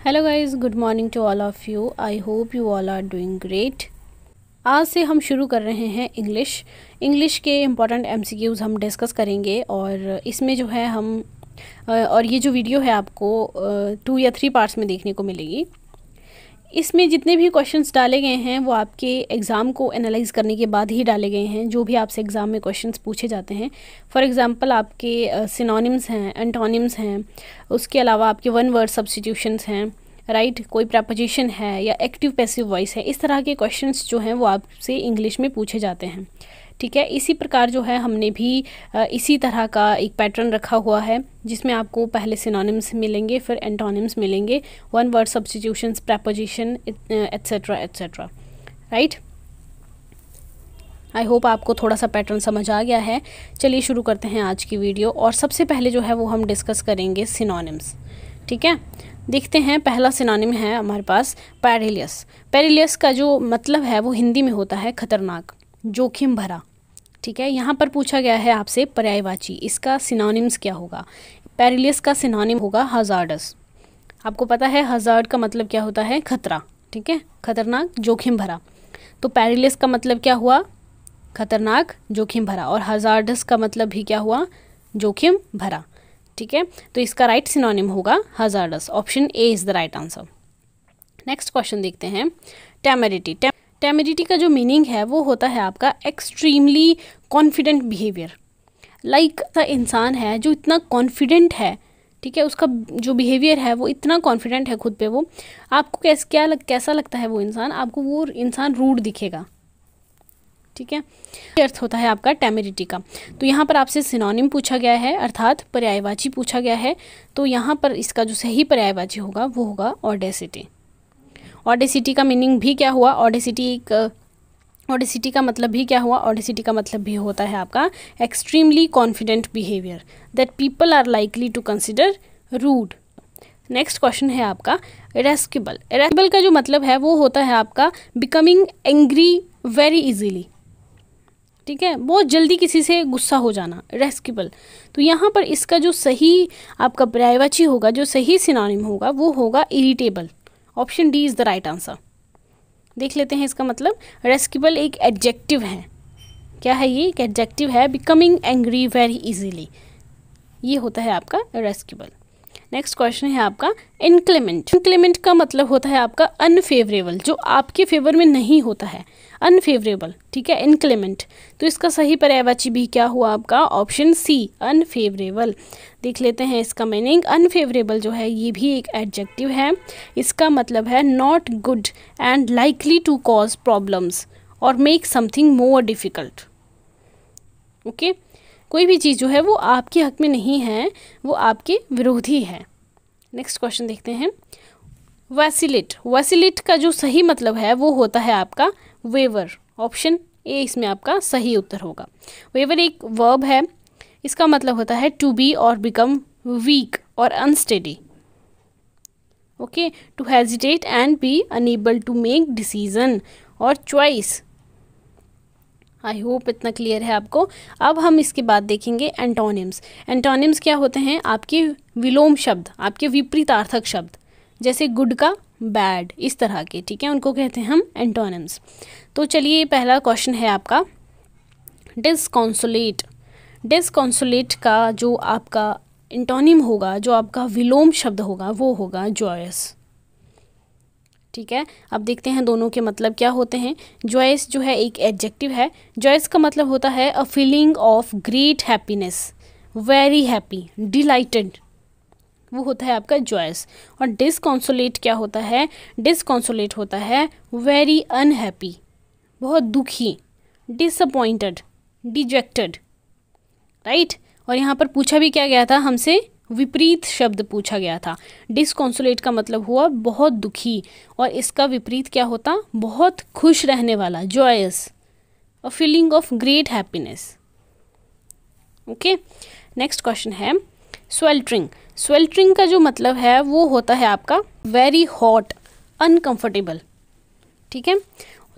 Hello guys, good morning to all of you. I hope you all are doing great. आज से हम शुरू कर रहे हैं इंग्लिश के इम्पॉर्टेंट एमसीक्यूज़ हम डिस्कस करेंगे। और इसमें जो है और ये जो वीडियो है आपको 2 या 3 पार्ट्स में देखने को मिलेगी। इसमें जितने भी क्वेश्चंस डाले गए हैं वो आपके एग्ज़ाम को एनालाइज करने के बाद ही डाले गए हैं। जो भी आपसे एग्ज़ाम में क्वेश्चंस पूछे जाते हैं, फॉर एग्जांपल आपके सिनोनिम्स हैं, एंटोनिम्स हैं, उसके अलावा आपके वन वर्ड सब्स्टिट्यूशंस हैं, राइट, कोई प्रपोजिशन है या एक्टिव पैसिव वॉइस है, इस तरह के क्वेश्चंस जो हैं वो आपसे इंग्लिश में पूछे जाते हैं। ठीक है, इसी प्रकार जो है हमने भी इसी तरह का एक पैटर्न रखा हुआ है जिसमें आपको पहले सिनोनिम्स मिलेंगे, फिर एंटोनिम्स मिलेंगे, one word substitutions, preposition, etcetera etcetera. Right, आई होप आपको थोड़ा सा पैटर्न समझ आ गया है। चलिए शुरू करते हैं आज की वीडियो। और सबसे पहले जो है वो हम डिस्कस करेंगे सिनोनिम्स। ठीक है, देखते हैं। पहला सिनोनिम है हमारे पास पेरिलियस। पेरिलियस का जो मतलब है वो हिंदी में होता है खतरनाक, जोखिम भरा। ठीक है, यहाँ पर पूछा गया है आपसे पर्यायवाची, इसका सिनोनिम्स क्या होगा। पेरिलियस का सिनोनिम होगा हज़ार्डस। आपको पता है हज़ार्ड का मतलब क्या होता है, खतरा। ठीक है, खतरनाक, जोखिम भरा। तो पेरिलियस का मतलब क्या हुआ, खतरनाक, जोखिम भरा। और हज़ार्डस का मतलब भी क्या हुआ, जोखिम भरा। ठीक है, तो इसका राइट सिनोनिम होगा hazards. Option A is the right answer. Next question देखते हैं। टेमेरिटी। टेमेरिटी का जो मीनिंग है वो होता है आपका एक्सट्रीमली कॉन्फिडेंट बिहेवियर। लाइक इंसान है जो इतना कॉन्फिडेंट है, ठीक है, उसका जो बिहेवियर है वो इतना कॉन्फिडेंट है खुद पे, वो आपको कैसा लगता है वो इंसान, आपको वो इंसान रूड दिखेगा। ठीक है, अर्थ होता है आपका टेमेरिटी का। तो यहाँ पर आपसे सिनोनिम पूछा गया है, अर्थात पर्यायवाची पूछा गया है। तो यहाँ पर इसका जो सही पर्यायवाची होगा वो होगा ऑडेसिटी। ऑडेसिटी का मीनिंग भी क्या हुआ, ऑडेसिटी का मतलब भी क्या हुआ, ऑडेसिटी का मतलब भी होता है आपका extremely confident behaviour that people are likely to consider rude. Next question है आपका इरेस्केबल। इरेस्केबल का जो मतलब है वो होता है आपका बिकमिंग एंग्री वेरी इजीली। ठीक है, बहुत जल्दी किसी से गुस्सा हो जाना, इरेस्केबल। तो यहाँ पर इसका जो सही आपका पर्यायवाची होगा, जो सही सिनोनिम होगा वो होगा irritable. Option D is the right answer. देख लेते हैं इसका मतलब। इरेस्केबल एक एडजेक्टिव है। क्या है ये, एक एडजेक्टिव है। बिकमिंग एंग्री वेरी इजीली, ये होता है आपका इरेस्केबल। नेक्स्ट क्वेश्चन है आपका इनक्लेमेंट। इनक्लेमेंट का मतलब होता है आपका अनफेवरेबल, जो आपके फेवर में नहीं होता है, अनफेवरेबल। ठीक है, इनक्लेमेंट। तो इसका सही पर्यायवाची भी क्या हुआ आपका, ऑप्शन सी, अनफेवरेबल। देख लेते हैं इसका मीनिंग। अनफेवरेबल जो है ये भी एक एडजेक्टिव है। इसका मतलब है not good and likely to cause problems और make something more difficult. Okay, कोई भी चीज़ जो है वो आपके हक में नहीं है, वो आपके विरोधी है। नेक्स्ट क्वेश्चन देखते हैं। वैसिलेट। वैसिलेट का जो सही मतलब है वो होता है आपका वेवर। ऑप्शन ए इसमें आपका सही उत्तर होगा। वेवर एक वर्ब है। इसका मतलब होता है टू बी और बिकम वीक और unsteady. Okay, to hesitate and be unable to make decision और चॉइस। आई होप इतना क्लियर है आपको। अब हम इसके बाद देखेंगे एंटोनिम्स। एंटोनिम्स क्या होते हैं, आपके विलोम शब्द, आपके विपरीतार्थक शब्द, जैसे गुड का बैड, इस तरह के। ठीक है, उनको कहते हैं हम एंटोनिम्स। तो चलिए पहला क्वेश्चन है आपका डिस्कॉन्सोलेट। डिस्कॉन्सोलेट का जो आपका एंटोनिम होगा, जो आपका विलोम शब्द होगा वो होगा जॉयस। ठीक है, अब देखते हैं दोनों के मतलब क्या होते हैं। जॉयस जो है एक एडजेक्टिव है। जॉयस का मतलब होता है अ feeling of great happiness, very happy, dilated, वो होता है आपका जॉयस। और डिस्कॉन्सोलेट क्या होता है, डिस्कॉन्सोलेट होता है वेरी अनहैप्पी, बहुत दुखी, डिसअपॉइंटेड, डिजेक्टेड। राइट, और यहाँ पर पूछा भी क्या गया था हमसे, विपरीत शब्द पूछा गया था। डिस्कॉन्सोलेट का मतलब हुआ बहुत दुखी, और इसका विपरीत क्या होता, बहुत खुश रहने वाला, joyous, a feeling of great happiness. Okay, next question है स्वेल्टरिंग। स्वेल्टरिंग का जो मतलब है वो होता है आपका वेरी हॉट, अनकंफर्टेबल। ठीक है,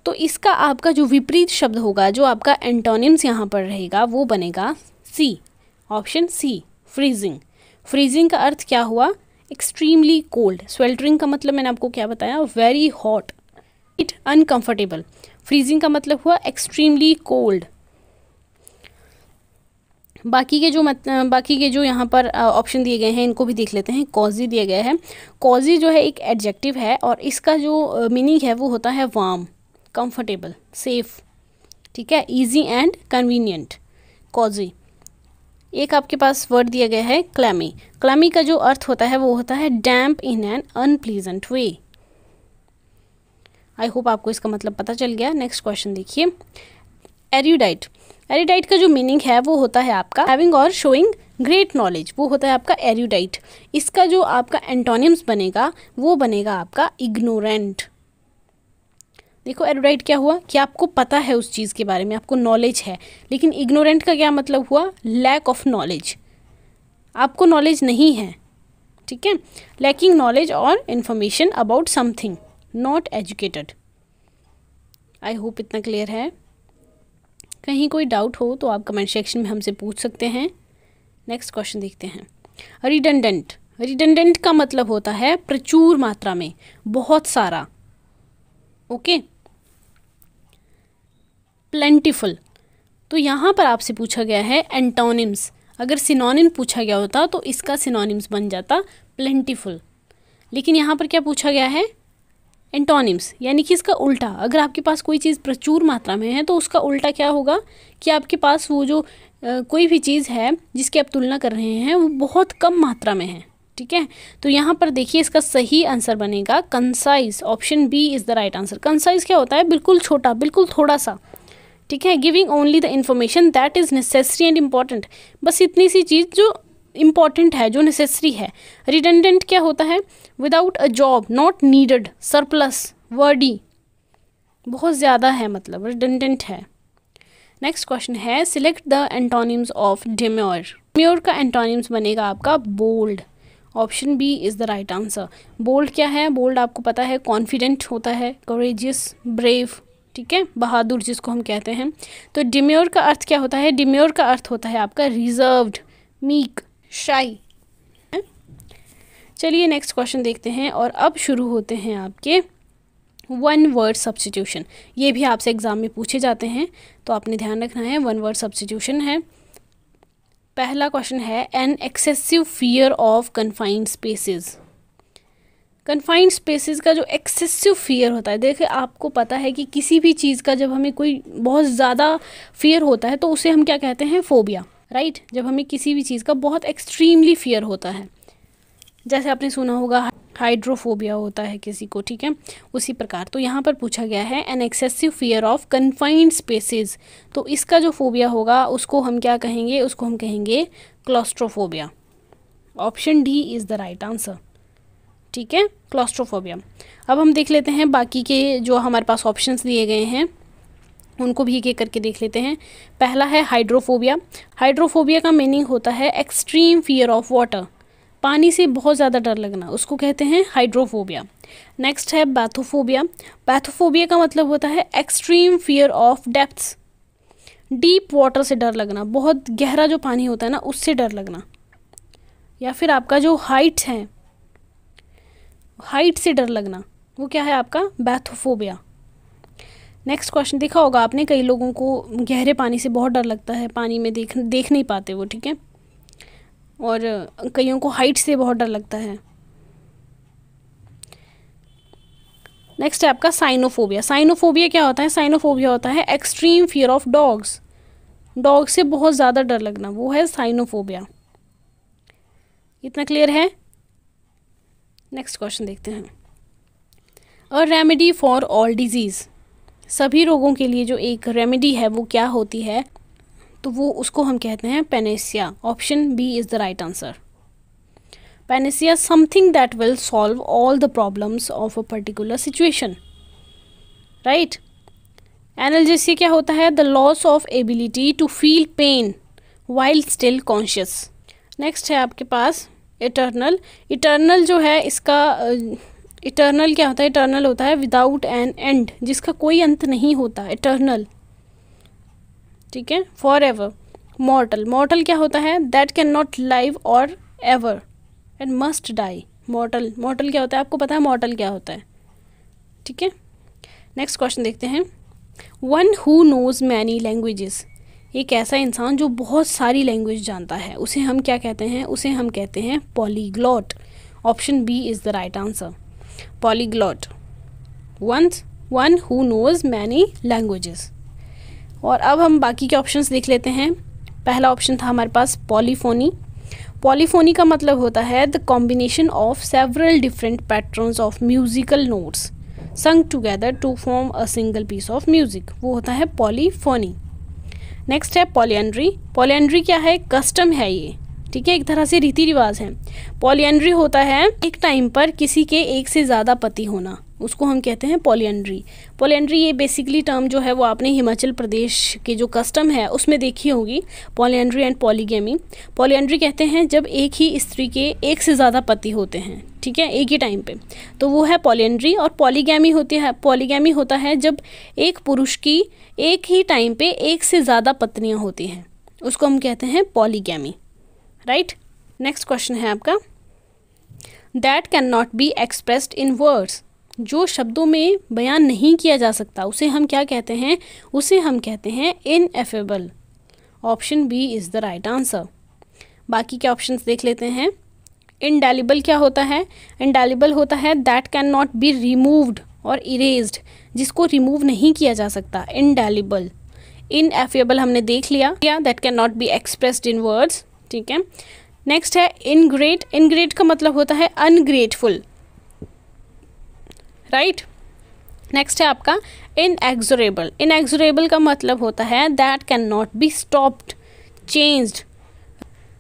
तो इसका आपका जो विपरीत शब्द होगा, जो आपका एंटोनिम्स यहाँ पर रहेगा वो बनेगा C. Option C, freezing. Freezing का अर्थ क्या हुआ, एक्सट्रीमली कोल्ड, स्वेल्टरिंग का मतलब मैंने आपको क्या बताया, very hot, it uncomfortable, freezing का मतलब हुआ एक्सट्रीमली कोल्ड। बाकी के जो यहाँ पर ऑप्शन दिए गए हैं इनको भी देख लेते हैं। कॉजी दिया गया है, कॉजी जो है एक एडजेक्टिव है और इसका जो मीनिंग है वो होता है वार्म, कंफर्टेबल, सेफ, ठीक है, इजी एंड कन्वीनियंट, कॉजी। एक आपके पास वर्ड दिया गया है क्लैमी, क्लैमी का जो अर्थ होता है वो होता है damp in an unpleasant way. I hope आपको इसका मतलब पता चल गया। नेक्स्ट क्वेश्चन देखिए, एरुडाइट, एरुडाइट का जो मीनिंग है वो होता है आपका हैविंग और शोइंग ग्रेट नॉलेज, वो होता है आपका एरुडाइट। इसका जो आपका एंटोनिम्स बनेगा वो बनेगा आपका इग्नोरेंट। देखो एरुडाइट क्या हुआ कि आपको पता है उस चीज़ के बारे में, आपको नॉलेज है, लेकिन इग्नोरेंट का क्या मतलब हुआ, लैक ऑफ नॉलेज, आपको नॉलेज नहीं है, ठीक है, लैकिंग नॉलेज और information about something, not educated. I hope इतना क्लियर है। कहीं कोई डाउट हो तो आप कमेंट सेक्शन में हमसे पूछ सकते हैं। नेक्स्ट क्वेश्चन देखते हैं, रिडंडेंट, रिडंडेंट का मतलब होता है प्रचुर मात्रा में, बहुत सारा, ओके। प्लेंटिफुल, तो यहाँ पर आपसे पूछा गया है एंटोनिम्स, अगर सिनोनिम पूछा गया होता तो इसका सिनोनिम्स बन जाता प्लेंटिफुल, लेकिन यहाँ पर क्या पूछा गया है, एंटोनिम्स, यानी कि इसका उल्टा। अगर आपके पास कोई चीज़ प्रचुर मात्रा में है तो उसका उल्टा क्या होगा कि आपके पास वो जो कोई भी चीज़ है जिसकी आप तुलना कर रहे हैं वो बहुत कम मात्रा में है, ठीक है। तो यहाँ पर देखिए इसका सही आंसर बनेगा concise, option B is the right answer. Concise क्या होता है, बिल्कुल छोटा, बिल्कुल थोड़ा सा, ठीक है, giving only the information that is necessary and important, बस इतनी सी चीज़ जो इम्पॉर्टेंट है, जो नेसेसरी है। रिडंडेंट क्या होता है, without a job, not needed, surplus, wordy, बहुत ज़्यादा है, मतलब रिडंडेंट है। नेक्स्ट क्वेश्चन है, select the antonyms of demure, demure का एंटोनिम्स बनेगा आपका bold, option B is the right answer. Bold क्या है, बोल्ड आपको पता है कॉन्फिडेंट होता है, करेजियस, ब्रेव, ठीक है, बहादुर जिसको हम कहते हैं। तो डेम्योर का अर्थ क्या होता है, डेम्योर का अर्थ होता है आपका रिजर्व्ड, मीक, शाई। चलिए नेक्स्ट क्वेश्चन देखते हैं और अब शुरू होते हैं आपके वन वर्ड सब्स्टिट्यूशन। ये भी आपसे एग्जाम में पूछे जाते हैं तो आपने ध्यान रखना है, वन वर्ड सब्स्टिट्यूशन है। पहला क्वेश्चन है, an excessive fear of confined spaces. Confined spaces का जो एक्सेसिव फियर होता है, देखिए आपको पता है कि किसी भी चीज़ का जब हमें कोई बहुत ज़्यादा फियर होता है तो उसे हम क्या कहते हैं, फोबिया, राइट। जब हमें किसी भी चीज़ का बहुत एक्सट्रीमली फियर होता है, जैसे आपने सुना होगा हाइड्रोफोबिया होता है किसी को, ठीक है, उसी प्रकार। तो यहाँ पर पूछा गया है an excessive fear of confined spaces, तो इसका जो फोबिया होगा उसको हम क्या कहेंगे, उसको हम कहेंगे claustrophobia. Option D is the right answer, ठीक है, क्लॉस्ट्रोफोबिया। अब हम देख लेते हैं बाकी के जो हमारे पास ऑप्शंस दिए गए हैं उनको भी एक एक करके देख लेते हैं। पहला है हाइड्रोफोबिया। हाइड्रोफोबिया का मीनिंग होता है एक्सट्रीम फियर ऑफ वाटर, पानी से बहुत ज़्यादा डर लगना, उसको कहते हैं हाइड्रोफोबिया। नेक्स्ट है बैथोफोबिया। बैथोफोबिया का मतलब होता है extreme fear of depths, deep water से डर लगना, बहुत गहरा जो पानी होता है ना उससे डर लगना। या फिर आपका जो हाइट है, हाइट से डर लगना, वो क्या है आपका बैथोफोबिया। नेक्स्ट क्वेश्चन देखा होगा आपने, कई लोगों को गहरे पानी से बहुत डर लगता है, पानी में देख नहीं पाते वो, ठीक है, और कईयों को हाइट से बहुत डर लगता है। नेक्स्ट है आपका साइनोफोबिया। साइनोफोबिया क्या होता है, साइनोफोबिया होता है extreme fear of dogs, dog से बहुत ज़्यादा डर लगना, वो है साइनोफोबिया। इतना क्लियर है। नेक्स्ट क्वेश्चन देखते हैं, a remedy for all disease, सभी रोगों के लिए जो एक रेमेडी है वो क्या होती है, तो वो उसको हम कहते हैं panacea. Option B is the right answer. Panacea something that will solve all the problems of a particular situation, right. Analgesia क्या होता है, the loss of ability to feel pain while still conscious. Next है आपके पास eternal. Eternal जो है इसका eternal क्या होता है, इटर्नल होता है विदाउट एन एंड, जिसका कोई अंत नहीं होता, इटर्नल, ठीक है। For ever. मॉर्टल, मॉर्टल क्या होता है, दैट कैन नॉट लाइव और ever and must die, mortal, mortal क्या होता है, आपको पता है मॉर्टल क्या होता है? ठीक है, नेक्स्ट क्वेश्चन देखते हैं। One who knows many languages, एक ऐसा इंसान जो बहुत सारी लैंग्वेज जानता है, उसे हम क्या कहते हैं? उसे हम कहते हैं polyglot. Option B is the right answer, polyglot. One who knows many languages. और अब हम बाकी के ऑप्शंस देख लेते हैं। पहला ऑप्शन था हमारे पास पॉलीफोनी। पॉलीफोनी का मतलब होता है the combination of several different patterns of musical notes sung together to form a single piece of music, वो होता है पॉलीफोनी। नेक्स्ट है पॉलिएंड्री। पॉलिएंड्री क्या है? कस्टम है ये, ठीक है, एक तरह से रीति रिवाज है। पॉलिएंड्री होता है एक टाइम पर किसी के एक से ज़्यादा पति होना, उसको हम कहते हैं पॉलिएंड्री। पॉलिएंड्री ये बेसिकली टर्म जो है वो आपने हिमाचल प्रदेश के जो कस्टम है उसमें देखी होगी, पॉलिएंड्री एंड पॉलीगैमी। पॉलिएंड्री कहते हैं जब एक ही स्त्री के एक से ज़्यादा पति होते हैं, ठीक है, एक ही टाइम पे, तो वो है पॉलिएंड्री। और पॉलीगैमी होता है जब एक पुरुष की एक ही टाइम पे एक से ज़्यादा पत्नियाँ होती हैं, उसको हम कहते हैं पॉलीगैमी, राइट। नेक्स्ट क्वेश्चन है आपका, that can not be expressed in words, जो शब्दों में बयान नहीं किया जा सकता उसे हम क्या कहते हैं? उसे हम कहते हैं ineffable. Option B is the right answer. बाकी के ऑप्शंस देख लेते हैं। इंडेलिबल क्या होता है? इंडेलिबल होता है that can not be removed और इरेज्ड, जिसको रिमूव नहीं किया जा सकता, इंडेलिबल। इनएफेबल हमने देख लिया, that can not be expressed in words, ठीक है। नेक्स्ट है इनग्रेट। इनग्रेट का मतलब होता है अनग्रेटफुल, राइट। नेक्स्ट है आपका इनएक्सोरेबल। इनएक्सोरेबल का मतलब होता है that can not be stopped, changed,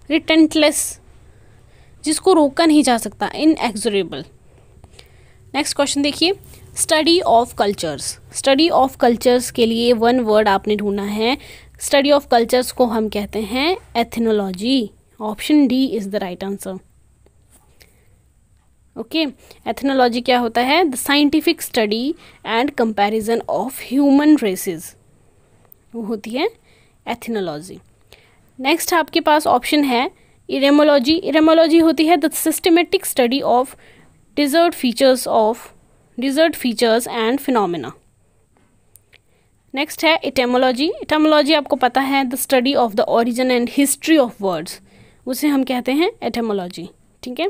relentless, जिसको रोका नहीं जा सकता, इनएक्सोरेबल। नेक्स्ट क्वेश्चन देखिए, study of cultures. Study of cultures के लिए वन वर्ड आपने ढूंढना है। स्टडी ऑफ कल्चर्स को हम कहते हैं ethnology. Option D is the right answer. Okay, ethnology क्या होता है? The scientific study and comparison of human races, वो होती है एथनोलॉजी। नेक्स्ट आपके पास ऑप्शन है इरेमोलॉजी। इरेमोलॉजी होती है the systematic study of dessert features and phenomena. Next है इटेमोलॉजी। इटेमोलॉजी आपको पता है the study of the origin and history of words, उसे हम कहते हैं एटेमोलॉजी, ठीक है।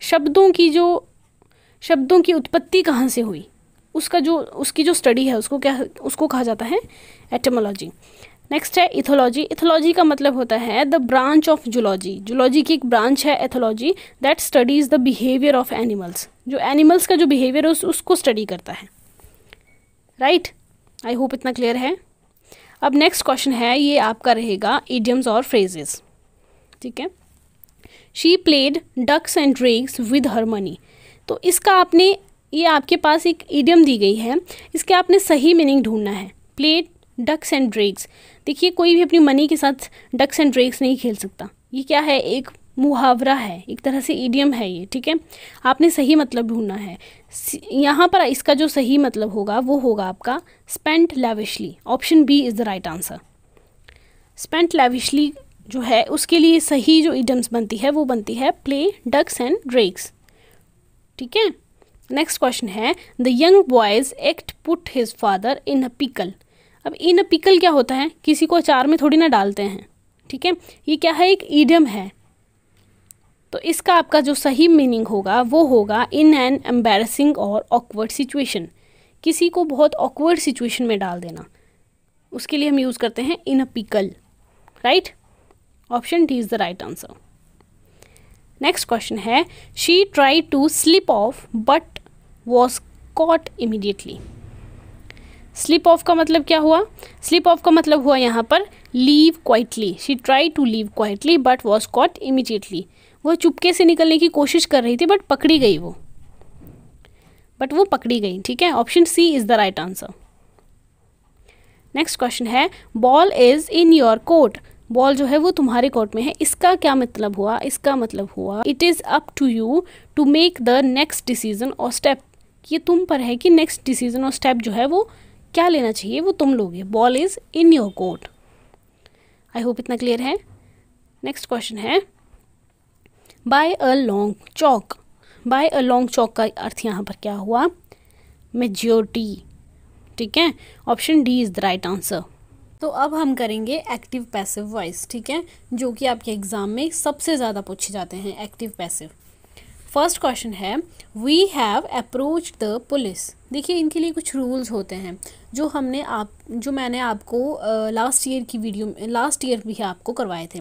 शब्दों की उत्पत्ति कहाँ से हुई, उसकी जो स्टडी है उसको कहा जाता है एटेमोलॉजी। नेक्स्ट है इथोलॉजी। इथोलॉजी का मतलब होता है the branch of zoology. Zoology की एक ब्रांच है ethology that studies the behaviour of animals, जो एनिमल्स का जो बिहेवियर है उसको स्टडी करता है, राइट। आई होप इतना क्लियर है। अब नेक्स्ट क्वेश्चन है, ये आपका रहेगा इडियम्स और फ्रेजेस, ठीक है। She played ducks and drakes with her money, तो इसका ये आपके पास एक इडियम दी गई है, इसके आपने सही मीनिंग ढूंढना है। प्लेड डक्स एंड ड्रेक्स, देखिए कोई भी अपनी मनी के साथ डक्स एंड ड्रेक्स नहीं खेल सकता, ये क्या है? एक मुहावरा है, एक तरह से इडियम है ये, ठीक है। आपने सही मतलब ढूंढना है। यहाँ पर इसका जो सही मतलब होगा वो होगा आपका spent lavishly. Option B is the right answer. Spent lavishly जो है उसके लिए सही जो इडियम्स बनती है वो बनती है प्ले डक्स एंड ड्रेक्स, ठीक है। नेक्स्ट क्वेश्चन है, the young boys act put his father in a pickle. अब इन अ पिकल क्या होता है? किसी को अचार में थोड़ी ना डालते हैं, ठीक है। ये क्या है? एक इडियम है। तो इसका आपका जो सही मीनिंग होगा वो होगा इन एन एम्बैरसिंग और ऑकवर्ड सिचुएशन, किसी को बहुत ऑकवर्ड सिचुएशन में डाल देना, उसके लिए हम यूज़ करते हैं in a pickle, right. Option D is the right answer. Next question है, she try to slip off but was caught immediately. Slip off का मतलब क्या हुआ? स्लिप ऑफ का मतलब हुआ यहाँ पर leave quietly. She try to leave quietly but was caught immediately, वो चुपके से निकलने की कोशिश कर रही थी बट वो पकड़ी गई, ठीक है। Option C is the right answer. Next question है, ball is in your court. Ball जो है वो तुम्हारे कोर्ट में है, इसका क्या मतलब हुआ? इसका मतलब हुआ it is up to you to make the next decision और स्टेप। ये तुम पर है कि नेक्स्ट डिसीजन और स्टेप जो है वो क्या लेना चाहिए, वो तुम लोगे। Ball is in your court. I hope इतना क्लियर है। नेक्स्ट क्वेश्चन है, by a long chalk. By a long chalk का अर्थ यहाँ पर क्या हुआ, मेजॉरिटी। ठीक है, option D is the right answer. तो अब हम करेंगे एक्टिव पैसिव वॉइस, ठीक है, जो कि आपके एग्जाम में सबसे ज़्यादा पूछे जाते हैं, एक्टिव पैसिव। फर्स्ट क्वेश्चन है, we have approached the police. देखिए इनके लिए कुछ रूल्स होते हैं जो मैंने आपको लास्ट ईयर भी आपको करवाए थे।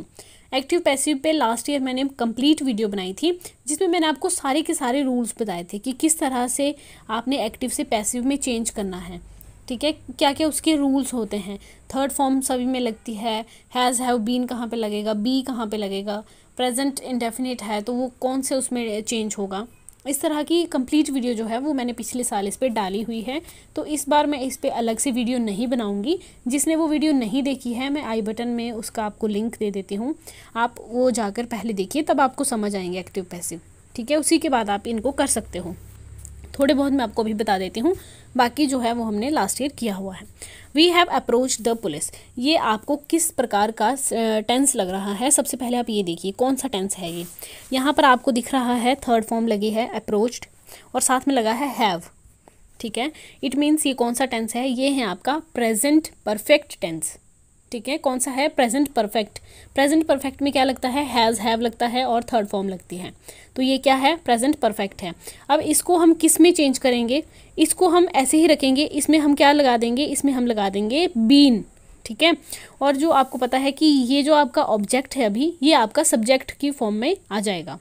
एक्टिव पैसिव पे लास्ट ईयर मैंने कंप्लीट वीडियो बनाई थी, जिसमें मैंने आपको सारे के सारे रूल्स बताए थे कि किस तरह से आपने एक्टिव से पैसिव में चेंज करना है। ठीक है, क्या क्या उसके रूल्स होते हैं। थर्ड फॉर्म सभी में लगती है, हैज़ हैव बीन कहाँ पे लगेगा, बी कहाँ पे लगेगा, प्रेजेंट इंडेफिनिट है तो वो कौन से उसमें चेंज होगा। इस तरह की कंप्लीट वीडियो जो है वो मैंने पिछले साल इस पर डाली हुई है, तो इस बार मैं इस पर अलग से वीडियो नहीं बनाऊंगी। जिसने वो वीडियो नहीं देखी है, मैं आई बटन में उसका आपको लिंक दे देती हूँ, आप वो जाकर पहले देखिए, तब आपको समझ आएंगे एक्टिव पैसिव। ठीक है, उसी के बाद आप इनको कर सकते हो। थोड़े बहुत मैं आपको अभी बता देती हूँ, बाकी जो है वो हमने लास्ट ईयर किया हुआ है। We have approach the police, ये आपको किस प्रकार का टेंस लग रहा है। सबसे पहले आप ये देखिए कौन सा टेंस है ये। यहाँ पर आपको दिख रहा है थर्ड फॉर्म लगी है अप्रोच्ड, और साथ में लगा है हैव। ठीक है, इट मीन्स ये कौन सा टेंस है, ये है आपका प्रेजेंट परफेक्ट टेंस। ठीक है, कौन सा है, प्रेजेंट परफेक्ट। प्रेजेंट परफेक्ट में क्या लगता है, हैज़ हैव लगता है और थर्ड फॉर्म लगती है, तो ये क्या है, प्रेजेंट परफेक्ट है। अब इसको हम किस में चेंज करेंगे, इसको हम ऐसे ही रखेंगे, इसमें हम क्या लगा देंगे, इसमें हम लगा देंगे बीन। ठीक है, और जो आपको पता है कि ये जो आपका ऑब्जेक्ट है अभी, ये आपका सब्जेक्ट की फॉर्म में आ जाएगा।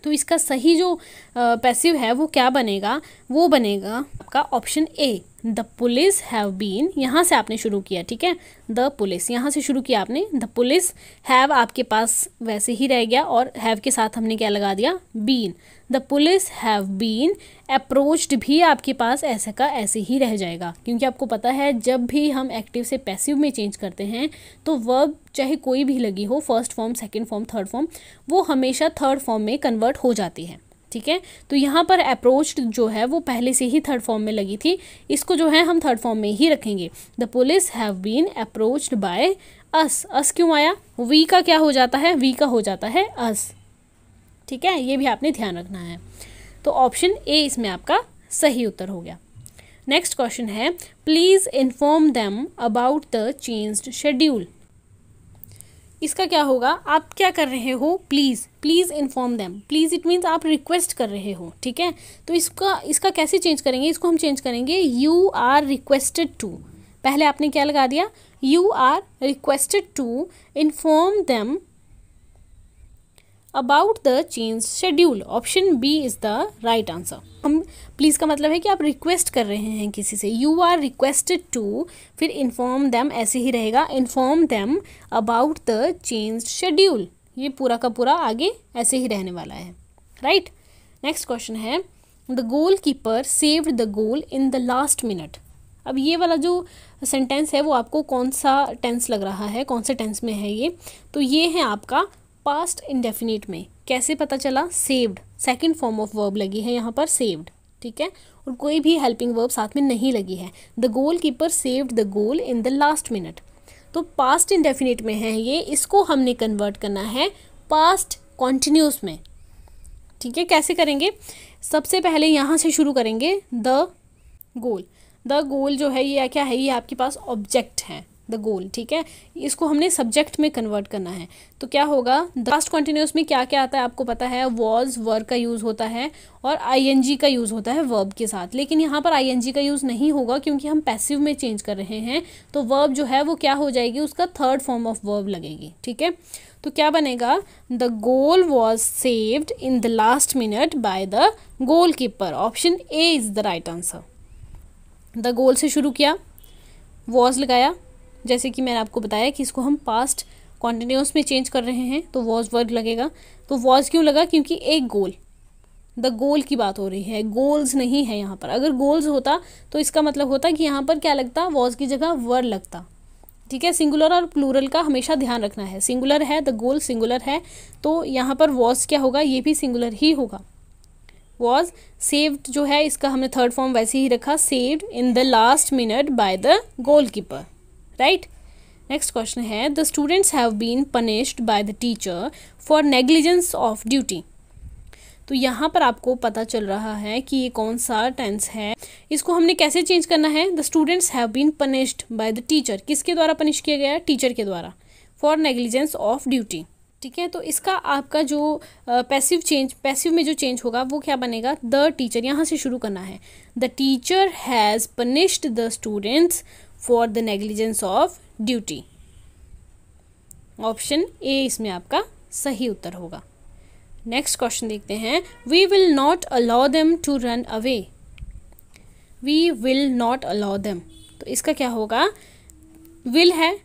तो इसका सही जो पैसिव है वो क्या बनेगा, वो बनेगा आपका option A, the police have been. यहाँ से आपने शुरू किया, ठीक है, द पुलिस यहाँ से शुरू किया आपने, द पुलिस। हैव आपके पास वैसे ही रह गया, और हैव के साथ हमने क्या लगा दिया, been. The police have been approached भी आपके पास ऐसे का ऐसे ही रह जाएगा, क्योंकि आपको पता है जब भी हम एक्टिव से पैसिव में चेंज करते हैं तो वर्ब चाहे कोई भी लगी हो, first form, second form, third form, वो हमेशा थर्ड फॉर्म में कन्वर्ट हो जाती है। ठीक है, तो यहाँ पर अप्रोच्ड जो है वो पहले से ही थर्ड फॉर्म में लगी थी, इसको जो है हम थर्ड फॉर्म में ही रखेंगे। The police have been approached by us. Us क्यों आया, वी का क्या हो जाता है, वी का हो जाता है अस। ठीक है, ये भी आपने ध्यान रखना है। तो ऑप्शन ए इसमें आपका सही उत्तर हो गया। नेक्स्ट क्वेश्चन है, please inform them about the changed schedule. इसका क्या होगा, आप क्या कर रहे हो, please inform them. Please it means आप रिक्वेस्ट कर रहे हो। ठीक है, तो इसका कैसे चेंज करेंगे, इसको हम चेंज करेंगे यू आर रिक्वेस्टेड टू। पहले आपने क्या लगा दिया, you are requested to inform them about the change schedule. Option B is the right answer. हम प्लीज़ का मतलब है कि आप रिक्वेस्ट कर रहे हैं किसी से, यू आर रिक्वेस्टेड टू, फिर इन्फॉर्म देम ऐसे ही रहेगा, inform them about the change schedule. ये पूरा का पूरा आगे ऐसे ही रहने वाला है, राइट। नेक्स्ट क्वेश्चन है, the goal keeper saved the goal in the last minute. अब ये वाला जो सेंटेंस है वो आपको कौन सा टेंस लग रहा है, कौन से टेंस में है ये, तो ये है आपका पास्ट इंडेफिनिट में। कैसे पता चला, saved, second form of verb लगी है यहाँ पर, सेव्ड। ठीक है, और कोई भी हेल्पिंग वर्ब साथ में नहीं लगी है। The goal keeper saved the goal in the last minute, तो पास्ट इंडेफिनिट में है ये, इसको हमने कन्वर्ट करना है पास्ट कॉन्टिन्यूस में। ठीक है, कैसे करेंगे, सबसे पहले यहाँ से शुरू करेंगे, द गोल। द गोल जो है ये क्या है, ये आपके पास ऑब्जेक्ट है, द गोल। ठीक है, इसको हमने सब्जेक्ट में कन्वर्ट करना है, तो क्या होगा, पास्ट कॉन्टिन्यूस में क्या क्या आता है आपको पता है, वॉज वर्ब का यूज़ होता है और आईएनजी का यूज़ होता है वर्ब के साथ। लेकिन यहाँ पर आईएनजी का यूज़ नहीं होगा क्योंकि हम पैसिव में चेंज कर रहे हैं, तो वर्ब जो है वो क्या हो जाएगी, उसका थर्ड फॉर्म ऑफ वर्ब लगेगी। ठीक है, तो क्या बनेगा, the goal was saved in the last minute by the goal keeper. Option A is the right answer. The goal से शुरू किया, वॉज लगाया, जैसे कि मैंने आपको बताया कि इसको हम पास्ट कॉन्टिन्यूस में चेंज कर रहे हैं तो वॉज वर्ड लगेगा। तो वॉज क्यों लगा, क्योंकि एक गोल, द गोल की बात हो रही है, गोल्स नहीं है यहाँ पर। अगर गोल्स होता तो इसका मतलब होता कि यहाँ पर क्या लगता, वॉज की जगह वर लगता। ठीक है, सिंगुलर और प्लूरल का हमेशा ध्यान रखना है। सिंगुलर है, द गोल सिंगुलर है, तो यहाँ पर वॉज क्या होगा, ये भी सिंगुलर ही होगा। वॉज सेव्ड जो है इसका हमने थर्ड फॉर्म वैसे ही रखा, saved in the last minute by the goalkeeper, right. Next question है, the students have been punished by the teacher for negligence of duty. तो यहाँ पर आपको पता चल रहा है कि ये कौन सा टेंस है। इसको हमने कैसे चेंज करना है, the students have been punished by the teacher, किसके द्वारा पनिश किया गया है, टीचर के द्वारा, फॉर नेग्लिजेंस ऑफ ड्यूटी। ठीक है, तो इसका आपका जो पैसिव में जो चेंज होगा वो क्या बनेगा, द टीचर, यहाँ से शुरू करना है, the teacher has punished the students for the negligence of duty. Option A इसमें आपका सही उत्तर होगा। नेक्स्ट क्वेश्चन देखते हैं, we will not allow them to run away, we will not allow them, तो इसका क्या होगा, विल है,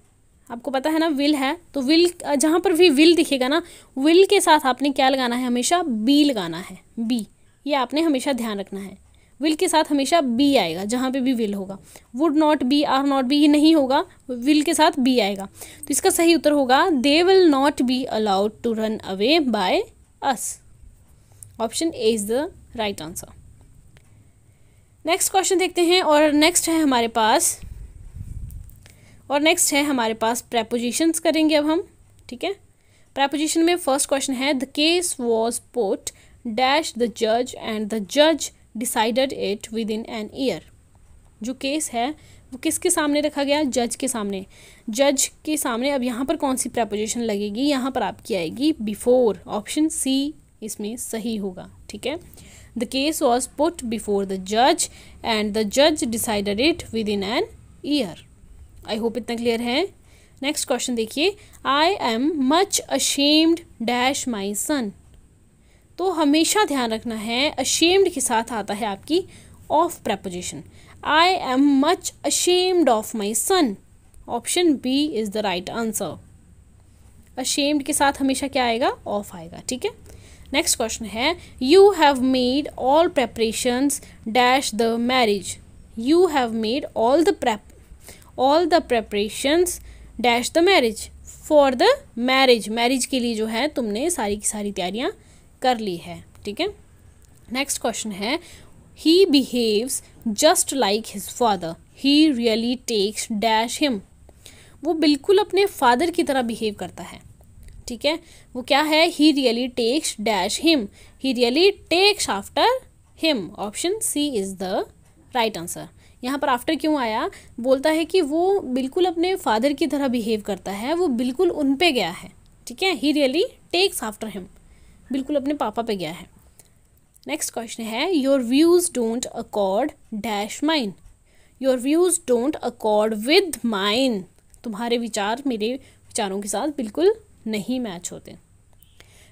आपको पता है ना विल है, तो विल जहाँ पर भी विल दिखेगा ना, विल के साथ आपने क्या लगाना है, हमेशा बी लगाना है, बी, ये आपने हमेशा ध्यान रखना है, विल के साथ हमेशा बी आएगा जहाँ पे भी विल होगा, would not be, are not be ये नहीं होगा, विल के साथ बी आएगा। तो इसका सही उत्तर होगा, they will not be allowed to run away by us. Option A is the right answer. Next question देखते हैं, और नेक्स्ट है हमारे पास प्रेपोजिशंस करेंगे अब हम। ठीक है, प्रेपोजिशन में फर्स्ट क्वेश्चन है, the case was put dash the जज एंड द जज decided it with in an year. जो केस है वो किसके सामने रखा गया, जज के सामने, जज के सामने। अब यहाँ पर कौन सी प्रेपोजिशन लगेगी, यहाँ पर आपकी आएगी बिफोर। ऑप्शन सी इसमें सही होगा। ठीक है, the case was put before the जज एंड द जज decided it with in an year. I hope इतना क्लियर है। नेक्स्ट क्वेश्चन देखिए, आई एम मच अशेम्ड डैश माई सन। तो हमेशा ध्यान रखना है, अशेम्ड के साथ आता है आपकी of preposition. I am much ashamed of my son. Option B is the right answer. Ashamed के साथ हमेशा क्या आएगा, ऑफ आएगा। ठीक है, नेक्स्ट क्वेश्चन है, you have made all preparations dash the marriage. You have made all the preparations dash the marriage, for the marriage, marriage के लिए जो है तुमने सारी की सारी तैयारियां कर ली है। ठीक है, नेक्स्ट क्वेश्चन है, he behaves just like his father, he really takes dash him. वो बिल्कुल अपने फादर की तरह बिहेव करता है। ठीक है, वो क्या है, he really takes dash him, he really takes after him. Option C is the right answer. यहाँ पर आफ्टर क्यों आया, बोलता है कि वो बिल्कुल अपने फादर की तरह बिहेव करता है, वो बिल्कुल उन पे गया है। ठीक है, he really takes after him, बिल्कुल अपने पापा पे गया है। नेक्स्ट क्वेश्चन है, your views don't accord dash mine. Your views don't accord with mine. तुम्हारे विचार मेरे विचारों के साथ बिल्कुल नहीं मैच होते।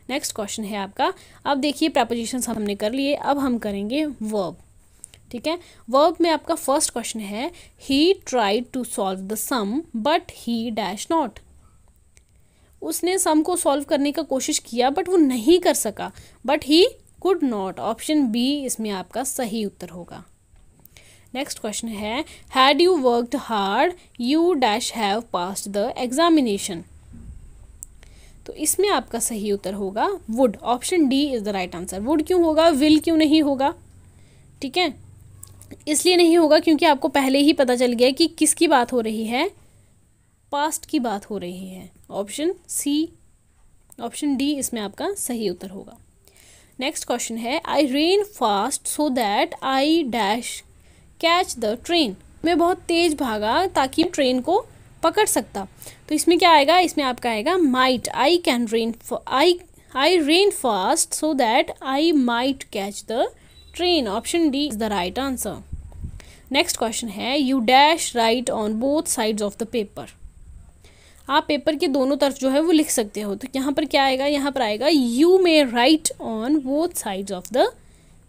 नेक्स्ट क्वेश्चन है आपका, अब देखिए प्रेपोजिशंस हमने कर लिए, अब हम करेंगे वर्ब। ठीक है, वर्ब में आपका फर्स्ट क्वेश्चन है, he tried to solve the sum but he dash not. उसने सम को सॉल्व करने का कोशिश किया बट वो नहीं कर सका, but he could not. Option B इसमें आपका सही उत्तर होगा। नेक्स्ट क्वेश्चन है, had you worked hard you dash have passed the examination. तो इसमें आपका सही उत्तर होगा would. Option D is the right answer. Would क्यों होगा, विल क्यों नहीं होगा। ठीक है, इसलिए नहीं होगा क्योंकि आपको पहले ही पता चल गया कि किसकी बात हो रही है, पास्ट की बात हो रही है। ऑप्शन सी, ऑप्शन डी इसमें आपका सही उत्तर होगा। नेक्स्ट क्वेश्चन है, I ran fast so that I dash catch the train. मैं बहुत तेज भागा ताकि ट्रेन को पकड़ सकता। तो इसमें क्या आएगा, इसमें आपका आएगा might. I ran fast so that I might catch the train. Option D is the right answer. Next question है, you dash write on both sides of the paper. आप पेपर के दोनों तरफ जो है वो लिख सकते हो। तो यहाँ पर क्या आएगा, यहाँ पर आएगा you may write on both sides of the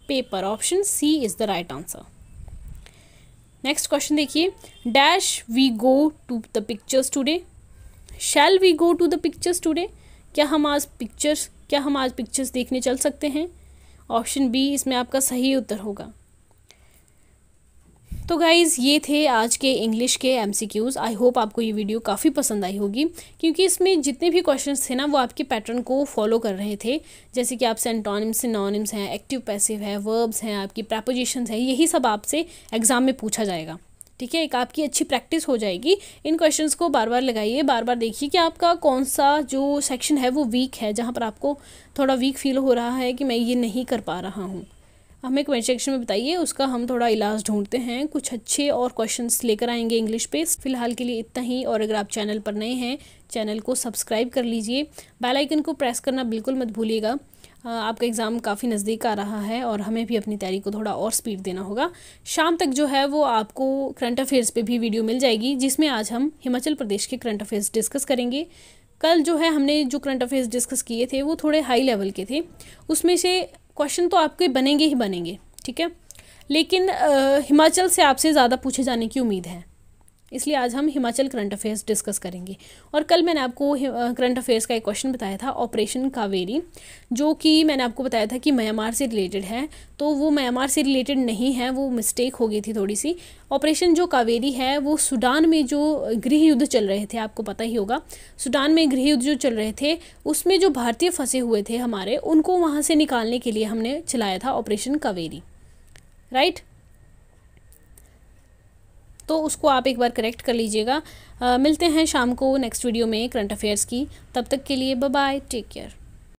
paper. Option C is the right answer. Next question देखिए, dash we go to the pictures today. Shall we go to the pictures today. क्या हम आज pictures देखने चल सकते हैं। Option B इसमें आपका सही उत्तर होगा। तो गाइज़ ये थे आज के इंग्लिश के MCQs। आई होप आपको ये वीडियो काफ़ी पसंद आई होगी, क्योंकि इसमें जितने भी क्वेश्चंस थे ना वो आपके पैटर्न को फॉलो कर रहे थे। जैसे कि आपसे एंटोनिम्स, सिनोनिम्स हैं, एक्टिव पैसिव है, वर्ब्स हैं, आपकी प्रेपोजिशंस हैं, यही सब आपसे एग्जाम में पूछा जाएगा। ठीक है, एक आपकी अच्छी प्रैक्टिस हो जाएगी। इन क्वेश्चंस को बार बार लगाइए, बार बार देखिए कि आपका कौन सा जो सेक्शन है वो वीक है, जहाँ पर आपको थोड़ा वीक फील हो रहा है कि मैं ये नहीं कर पा रहा हूँ। हमें कमेंट सेक्शन में बताइए, उसका हम थोड़ा इलाज ढूंढते हैं, कुछ अच्छे और क्वेश्चंस लेकर आएंगे इंग्लिश पे। फिलहाल के लिए इतना ही, और अगर आप चैनल पर नए हैं चैनल को सब्सक्राइब कर लीजिए, बेल आइकन को प्रेस करना बिल्कुल मत भूलिएगा। आपका एग्ज़ाम काफ़ी नज़दीक आ रहा है और हमें भी अपनी तैयारी को थोड़ा और स्पीड देना होगा। शाम तक जो है वो आपको करंट अफेयर्स पे भी वीडियो मिल जाएगी, जिसमें आज हम हिमाचल प्रदेश के करंट अफेयर्स डिस्कस करेंगे। कल जो है हमने जो करंट अफेयर्स डिस्कस किए थे वो थोड़े हाई लेवल के थे, उसमें से क्वेश्चन तो आपके बनेंगे ही बनेंगे, ठीक है, लेकिन हिमाचल से आपसे ज़्यादा पूछे जाने की उम्मीद है, इसलिए आज हम हिमाचल करंट अफेयर्स डिस्कस करेंगे। और कल मैंने आपको करंट अफेयर्स का एक क्वेश्चन बताया था, ऑपरेशन कावेरी, जो कि मैंने आपको बताया था कि म्यांमार से रिलेटेड है, तो वो म्यांमार से रिलेटेड नहीं है, वो मिस्टेक हो गई थी थोड़ी सी। ऑपरेशन जो कावेरी है वो सूडान में जो गृह युद्ध चल रहे थे, आपको पता ही होगा, सूडान में गृह युद्ध जो चल रहे थे उसमें जो भारतीय फंसे हुए थे हमारे, उनको वहाँ से निकालने के लिए हमने चलाया था ऑपरेशन कावेरी, राइट। तो उसको आप एक बार करेक्ट कर लीजिएगा। मिलते हैं शाम को नेक्स्ट वीडियो में करंट अफेयर्स की, तब तक के लिए बाय बाय, टेक केयर।